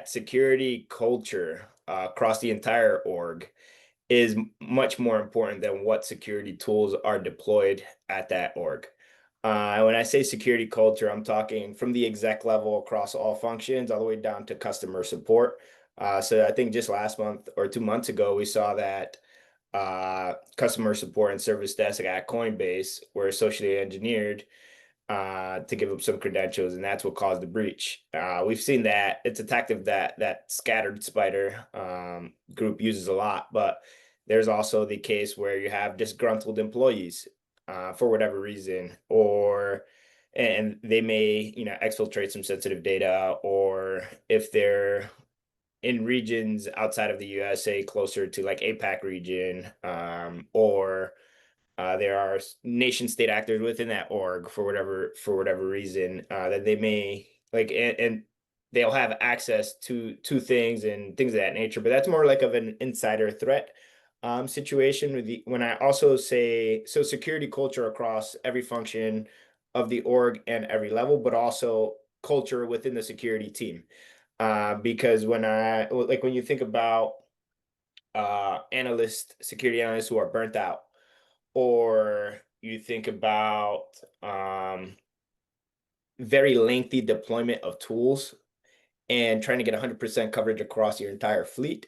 security culture across the entire org is much more important than what security tools are deployed at that org. When I say security culture, I'm talking from the exec level across all functions, all the way down to customer support. So I think just last month or 2 months ago, we saw that customer support and service desk at Coinbase were socially engineered to give up some credentials, and that's what caused the breach. We've seen that it's a tactic that scattered spider group uses a lot, but there's also the case where you have disgruntled employees for whatever reason, or and they may exfiltrate some sensitive data, or if they're in regions outside of the USA, closer to like APAC region, or there are nation state actors within that org for whatever reason that they may like, and they'll have access to things and things of that nature. But that's more like of an insider threat situation. When I also say so, security culture across every function of the org and every level, but also culture within the security team. Because when you think about security analysts who are burnt out, or you think about very lengthy deployment of tools and trying to get 100% coverage across your entire fleet,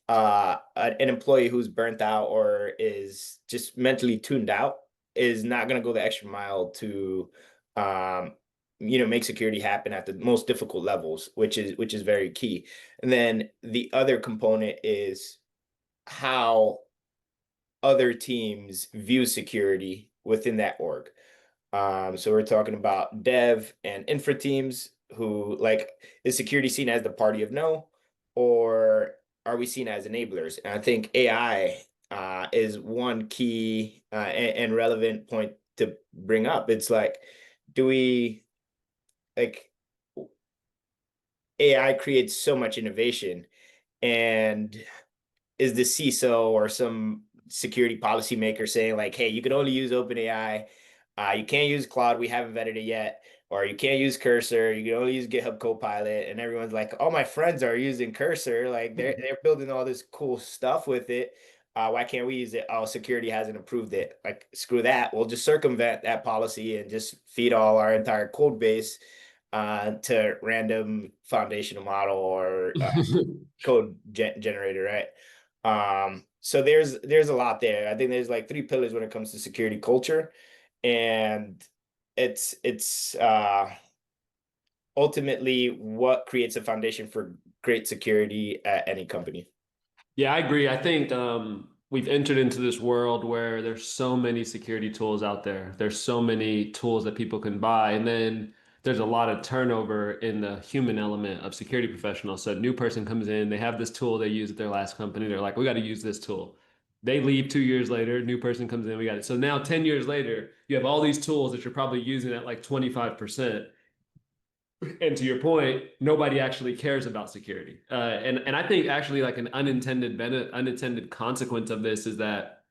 an employee who's burnt out or is just mentally tuned out is not going to go the extra mile to make security happen at the most difficult levels, which is very key. And then the other component is how other teams view security within that org. So we're talking about dev and infra teams who like, is security seen as the party of no, or are we seen as enablers? And I think AI is one key and relevant point to bring up. It's like, do we like AI creates so much innovation, and is the CISO or some security policymaker saying like, "Hey, you can only use OpenAI. You can't use Claude. We haven't vetted it yet. Or you can't use Cursor. You can only use GitHub Copilot." And everyone's like, "All my friends are using Cursor. Like they're building all this cool stuff with it. Why can't we use it? Oh, security hasn't approved it. Like screw that. We'll just circumvent that policy and just feed all our entire code base to random foundational model or code generator, right?" So there's a lot there. I think there's like three pillars when it comes to security culture, and it's ultimately what creates a foundation for great security at any company. Yeah, I agree. I think we've entered into this world where there's so many security tools out there. There's so many tools that people can buy. And then there's a lot of turnover in the human element of security professionals. So a new person comes in, they have this tool they use at their last company. They're like, we got to use this tool. They leave 2 years later, new person comes in, we got it. So now 10 years later, you have all these tools that you're probably using at like 25%. And to your point, nobody actually cares about security. And I think actually like an unintended consequence of this is that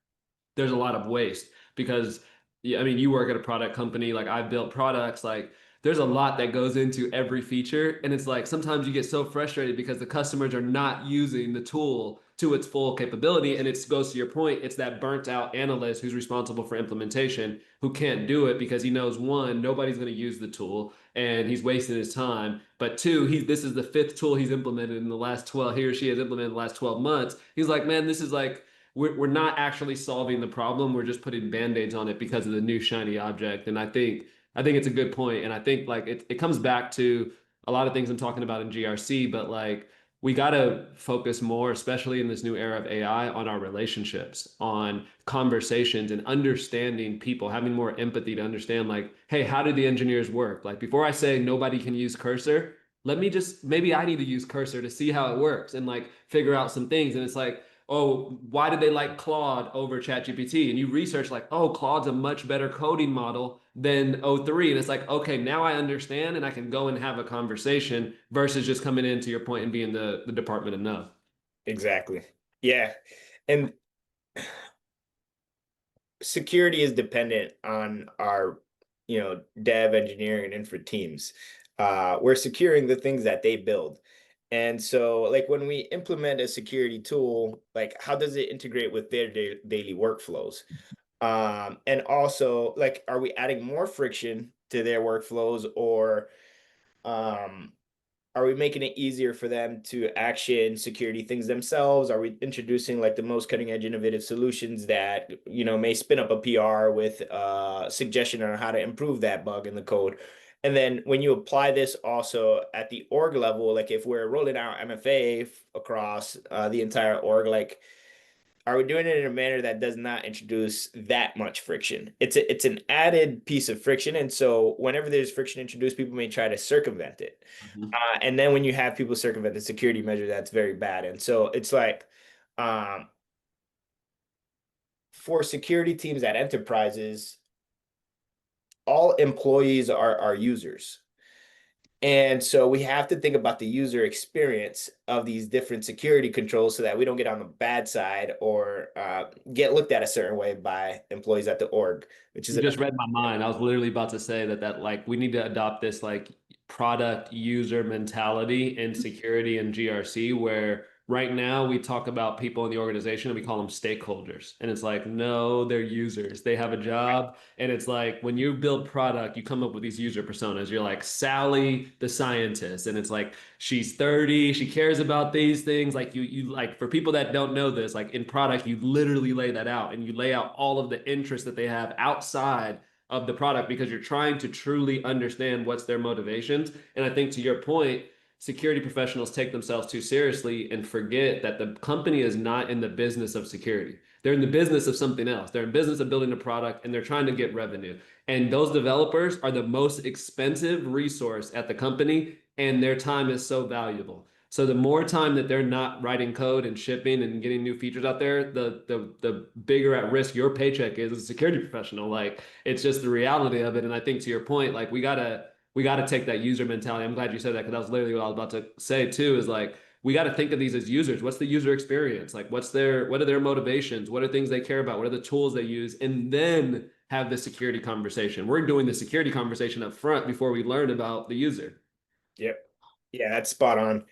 there's a lot of waste because yeah, I mean, you work at a product company, like I've built products, like there's a lot that goes into every feature. And it's like sometimes you get so frustrated because the customers are not using the tool to its full capability. And it goes to your point, it's that burnt out analyst who's responsible for implementation who can't do it because he knows one, nobody's going to use the tool and he's wasting his time. But two, this is the fifth tool he's implemented in the last 12, he or she has implemented in the last 12 months. He's like, man, this is like we're not actually solving the problem. We're just putting band-aids on it because of the new shiny object. And I think it's a good point. And I think like it comes back to a lot of things I'm talking about in GRC, but like we got to focus more, especially in this new era of AI, on our relationships, on conversations and understanding people, having more empathy to understand like, hey, how do the engineers work? Like before I say nobody can use Cursor, let me just maybe I need to use Cursor to see how it works and like figure out some things. And it's like, oh, why did they like Claude over ChatGPT? And you research like, oh, Claude's a much better coding model than O3. And it's like, okay, now I understand and I can go and have a conversation versus just coming into your point and being the department of no. Exactly. Yeah. And security is dependent on our, dev, engineering, and infra teams. We're securing the things that they build. And so, like when we implement a security tool, like how does it integrate with their daily workflows? And also, like, are we adding more friction to their workflows, or um, are we making it easier for them to action security things themselves? Are we introducing like the most cutting edge innovative solutions that, may spin up a PR with suggestion on how to improve that bug in the code? And then when you apply this also at the org level, like if we're rolling out MFA across the entire org, like are we doing it in a manner that does not introduce that much friction? It's an added piece of friction, and so whenever there's friction introduced, people may try to circumvent it. Mhm. And then when you have people circumvent the security measure, that's very bad. And so it's like um, for security teams at enterprises, all employees are users. And so we have to think about the user experience of these different security controls so that we don't get on the bad side or get looked at a certain way by employees at the org, which is You just another. read my mind. I was literally about to say that like we need to adopt this like product user mentality in security and GRC where right now we talk about people in the organization and we call them stakeholders. And it's like, no, they're users. They have a job. And it's like when you build product, you come up with these user personas. You're like Sally, the scientist. And it's like she's 30, she cares about these things. Like you like for people that don't know this, like in product, you literally lay that out and you lay out all of the interests that they have outside of the product because you're trying to truly understand what's their motivations. And I think to your point, security professionals take themselves too seriously and forget that the company is not in the business of security. They're in the business of something else. They're in business of building a product and they're trying to get revenue. And those developers are the most expensive resource at the company, and their time is so valuable. So the more time that they're not writing code and shipping and getting new features out there, the bigger at risk your paycheck is as a security professional. Like it's just the reality of it. And I think to your point, like we gotta take that user mentality. I'm glad you said that because that was literally what I was about to say too, is like we got to think of these as users. What's the user experience? Like what are their motivations? What are things they care about? What are the tools they use? And then have the security conversation. We're doing the security conversation up front before we learn about the user. Yep. Yeah, that's spot on.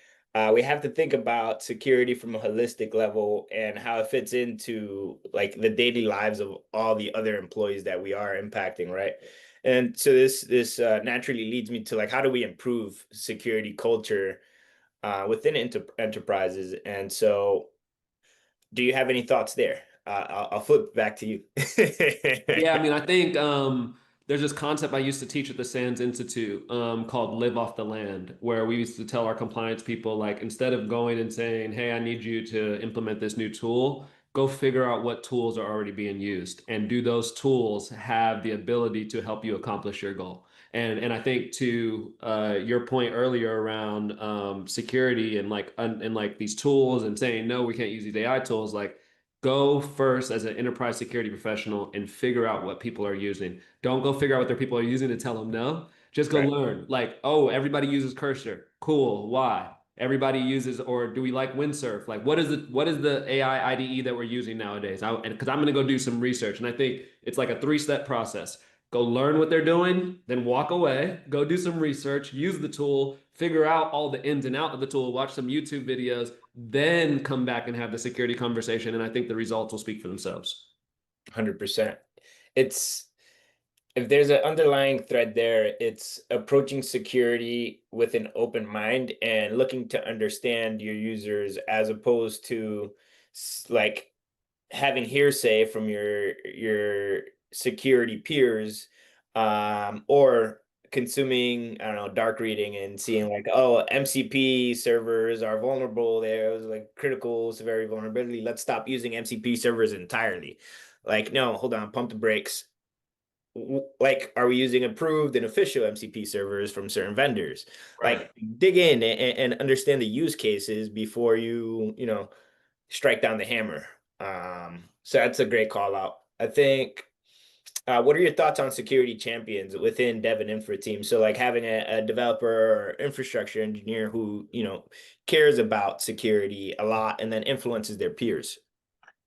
We have to think about security from a holistic level and how it fits into like the daily lives of all the other employees that we are impacting, right? And so this naturally leads me to like how do we improve security culture within enterprises? And so, do you have any thoughts there? I'll flip back to you. Yeah, I mean, I think there's this concept I used to teach at the Sands Institute called live off the land, where we used to tell our compliance people, like, instead of going and saying, hey, I need you to implement this new tool, go figure out what tools are already being used. And do those tools have the ability to help you accomplish your goal? And I think to your point earlier around security and like these tools and saying, no, we can't use these AI tools, like, go first as an enterprise security professional and figure out what people are using. Don't go figure out what their people are using and tell them no. Just go Right. learn. Like, oh, everybody uses Cursor. Cool. Why? Everybody uses, or do we like Windsurf? Like, what is the AI IDE that we're using nowadays? And because I'm going to go do some research, and I think it's like a three-step process. Go learn what they're doing, then walk away, go do some research, use the tool, figure out all the ins and out of the tool, watch some YouTube videos, then come back and have the security conversation. And I think the results will speak for themselves. 100%. It's if there's an underlying thread there, it's approaching security with an open mind and looking to understand your users as opposed to like having hearsay from your security peers, or consuming, I don't know, dark reading and seeing like, oh, MCP servers are vulnerable. There was like critical severity vulnerability. Let's stop using MCP servers entirely. Like, no, hold on, pump the brakes. Like, are we using approved and official MCP servers from certain vendors? Right. Like, dig in and understand the use cases before you strike down the hammer. So that's a great call out. I think. What are your thoughts on security champions within dev and infra teams? So, like having a developer or infrastructure engineer who cares about security a lot and then influences their peers.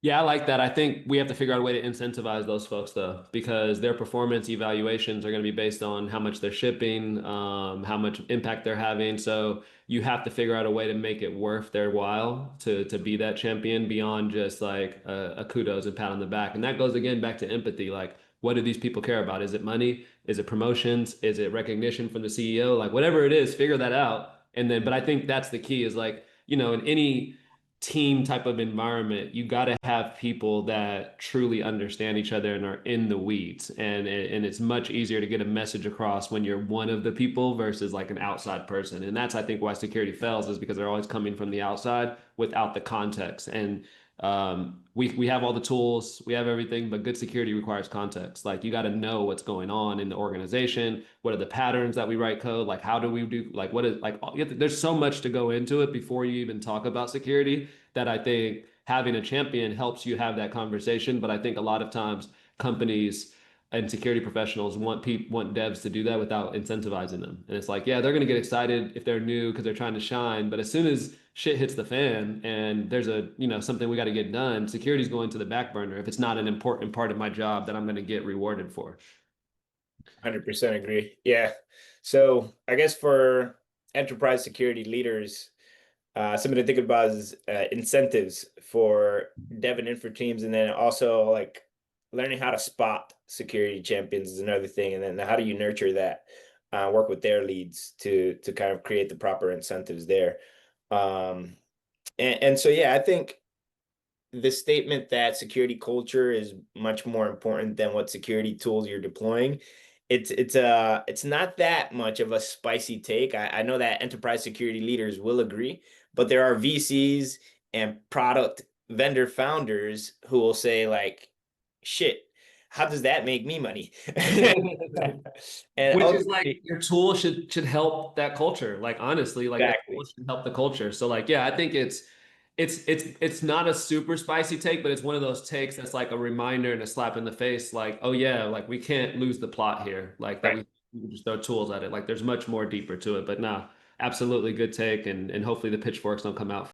Yeah, I like that. I think we have to figure out a way to incentivize those folks though, because their performance evaluations are going to be based on how much they're shipping, how much impact they're having. So you have to figure out a way to make it worth their while to be that champion beyond just like a kudos and pat on the back. And that goes again back to empathy. Like, what do these people care about? Is it money? Is it promotions? Is it recognition from the CEO? Like, whatever it is, figure that out. And then, but I think that's the key is like, in any team type of environment, you got to have people that truly understand each other and are in the weeds. And it's much easier to get a message across when you're one of the people versus like an outside person. And that's I think why security fails is because they're always coming from the outside without the context. And we have all the tools, we have everything, but good security requires context. Like you got to know what's going on in the organization. What are the patterns that we write code? Like how do we do? Like what is like? There's so much to go into it before you even talk about security that I think having a champion helps you have that conversation. But I think a lot of times companies and security professionals want devs to do that without incentivizing them. And it's like, yeah, they're going to get excited if they're new because they're trying to shine. But as soon as shit hits the fan and there's something we got to get done, security's going to the back burner if it's not an important part of my job that I'm going to get rewarded for. 100% agree. Yeah. So I guess for enterprise security leaders, something to think about is incentives for dev and infra teams, and then also like learning how to spot security champions is another thing, and then how do you nurture that, work with their leads to kind of create the proper incentives there. Um, and so yeah, I think the statement that security culture is much more important than what security tools you're deploying. It's not that much of a spicy take. I know that enterprise security leaders will agree, but there are VCs and product vendor founders who will say like, shit, how does that make me money? And Which is like ultimately, your tool should help that culture. Like honestly, like that tool exactly. should help the culture. So like, yeah, I think it's not a super spicy take, but it's one of those takes that's like a reminder and a slap in the face. Like, oh yeah, like we can't lose the plot here. Like that Right. we can just throw tools at it. Like there's much more deeper to it. But no, absolutely good take, and hopefully the pitchforks don't come out.